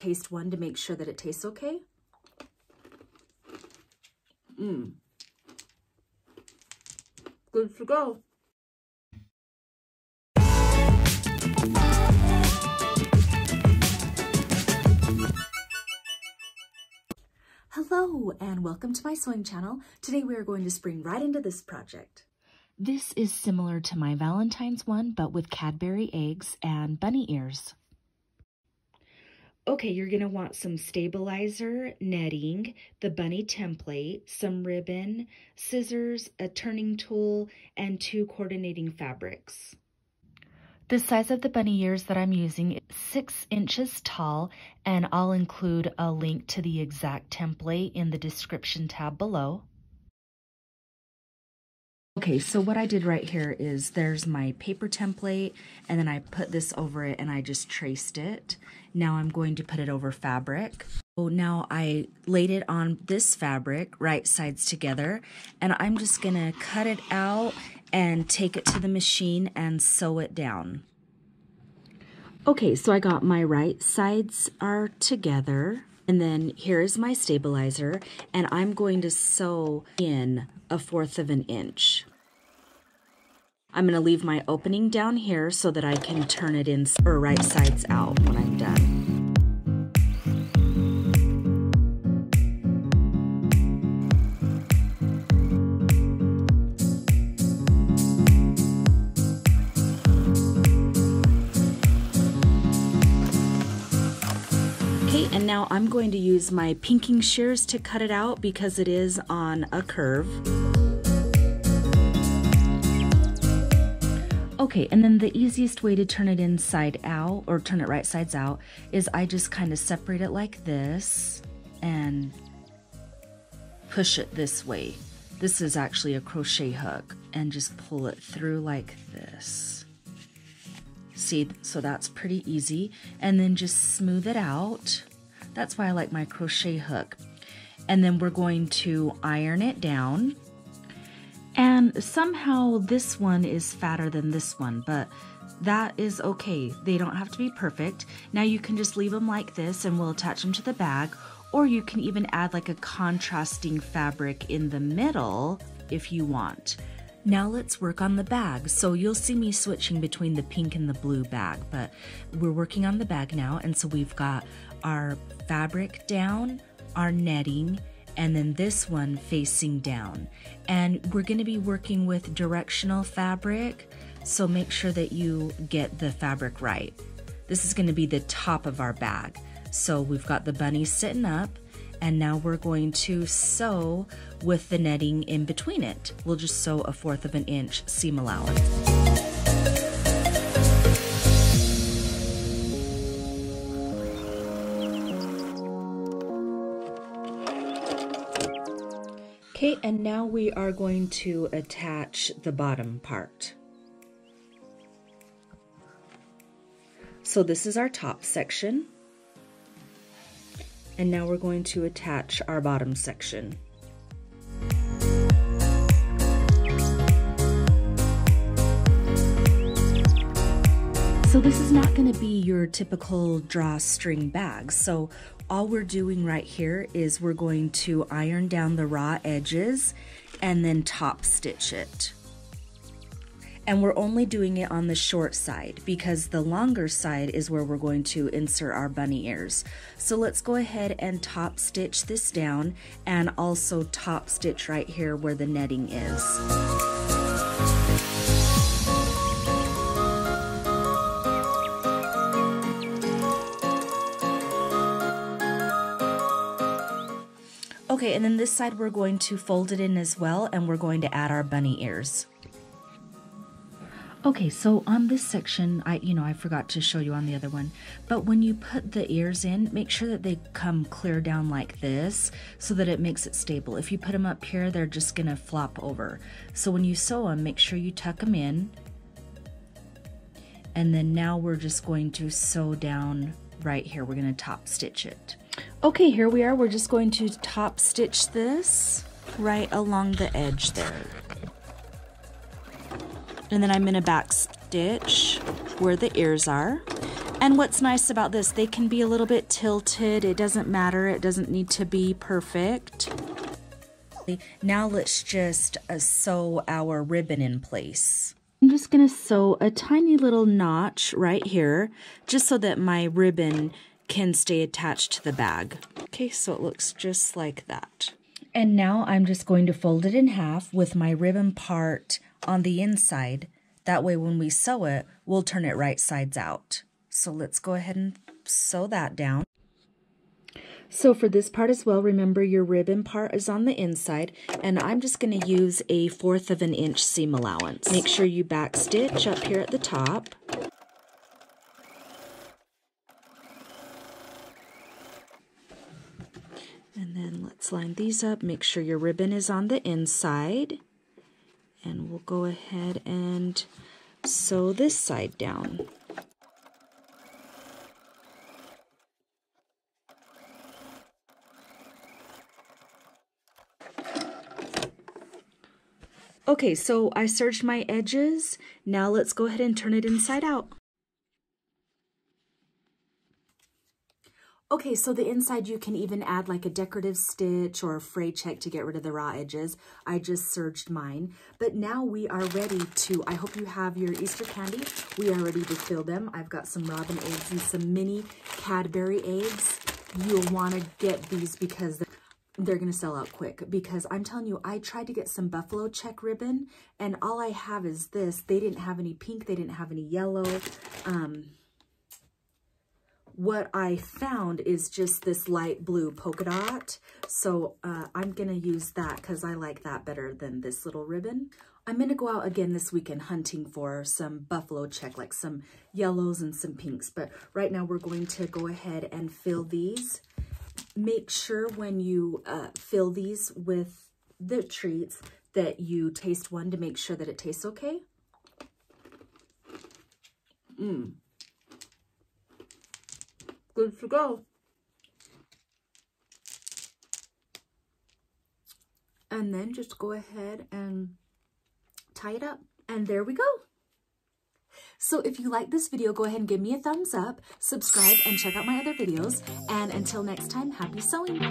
taste one to make sure that it tastes okay. Good to go. Hello and welcome to my sewing channel. Today we are going to spring right into this project. This is similar to my Valentine's one, but with Cadbury eggs and bunny ears. Okay, you're going to want some stabilizer, netting, the bunny template, some ribbon, scissors, a turning tool, and 2 coordinating fabrics. The size of the bunny ears that I'm using is 6 inches tall, and I'll include a link to the exact template in the description tab below. Okay, so what I did right here is there's my paper template, and then I put this over it and I just traced it. Now I'm going to put it over fabric. So now I laid it on this fabric, right sides together, and I'm just gonna cut it out and take it to the machine and sew it down. Okay, so I got my right sides are together, and then here is my stabilizer, and I'm going to sew in 1/4 of an inch. I'm going to leave my opening down here so that I can turn it in or right sides out when I'm done. Okay, and now I'm going to use my pinking shears to cut it out because it is on a curve. Okay, and then the easiest way to turn it inside out, or turn it right sides out, is I just kind of separate it like this and push it this way. This is actually a crochet hook, and just pull it through like this. See, so that's pretty easy. And then just smooth it out. That's why I like my crochet hook. And then we're going to iron it down. And somehow this one is fatter than this one, but that is okay. They don't have to be perfect. Now you can just leave them like this and we'll attach them to the bag, or you can even add like a contrasting fabric in the middle if you want. Now let's work on the bag. So you'll see me switching between the pink and the blue bag, but we're working on the bag now. And so we've got our fabric down, our netting, and then this one facing down. And we're going to be working with directional fabric, so make sure that you get the fabric right. This is going to be the top of our bag. So we've got the bunny sitting up, and now we're going to sew with the netting in between it. We'll just sew 1/4 of an inch seam allowance. Okay, and now we are going to attach the bottom part. So this is our top section, and now we're going to attach our bottom section. So this is not going to be your typical drawstring bag. So all we're doing right here is we're going to iron down the raw edges and then top stitch it. And we're only doing it on the short side because the longer side is where we're going to insert our bunny ears. So let's go ahead and top stitch this down, and also top stitch right here where the netting is. Okay, and then this side we're going to fold it in as well, and we're going to add our bunny ears. Okay, so on this section, I forgot to show you on the other one, but when you put the ears in, make sure that they come clear down like this so that it makes it stable. If you put them up here, they're just gonna flop over. So when you sew them, make sure you tuck them in. And then now we're just going to sew down right here. We're gonna top stitch it. Okay, here we are. We're just going to top stitch this right along the edge there. And then I'm going to back stitch where the ears are. And what's nice about this, they can be a little bit tilted. It doesn't matter. It doesn't need to be perfect. Now let's just sew our ribbon in place. I'm just going to sew a tiny little notch right here, just so that my ribbon can stay attached to the bag. Okay, so it looks just like that. And now I'm just going to fold it in half with my ribbon part on the inside. That way when we sew it, we'll turn it right sides out. So let's go ahead and sew that down. So for this part as well, remember your ribbon part is on the inside, and I'm just going to use a 1/4 of an inch seam allowance. Make sure you back stitch up here at the top. And then let's line these up. Make sure your ribbon is on the inside. And we'll go ahead and sew this side down. Okay, so I serged my edges. Now let's go ahead and turn it inside out. Okay, so the inside you can even add like a decorative stitch or a fray check to get rid of the raw edges. I just serged mine. But now we are ready to, I hope you have your Easter candy. We are ready to fill them. I've got some robin eggs and some mini Cadbury eggs. You'll want to get these because they're going to sell out quick, because I'm telling you, I tried to get some buffalo check ribbon and all I have is this. They didn't have any pink. They didn't have any yellow. What I found is just this light blue polka dot. So I'm going to use that because I like that better than this little ribbon. I'm going to go out again this weekend hunting for some buffalo check, like some yellows and some pinks. But right now we're going to go ahead and fill these. Make sure when you fill these with the treats that you taste one to make sure that it tastes okay. Good to go. And then just go ahead and tie it up. And there we go. So if you like this video, go ahead and give me a thumbs up, subscribe, and check out my other videos. And until next time, happy sewing.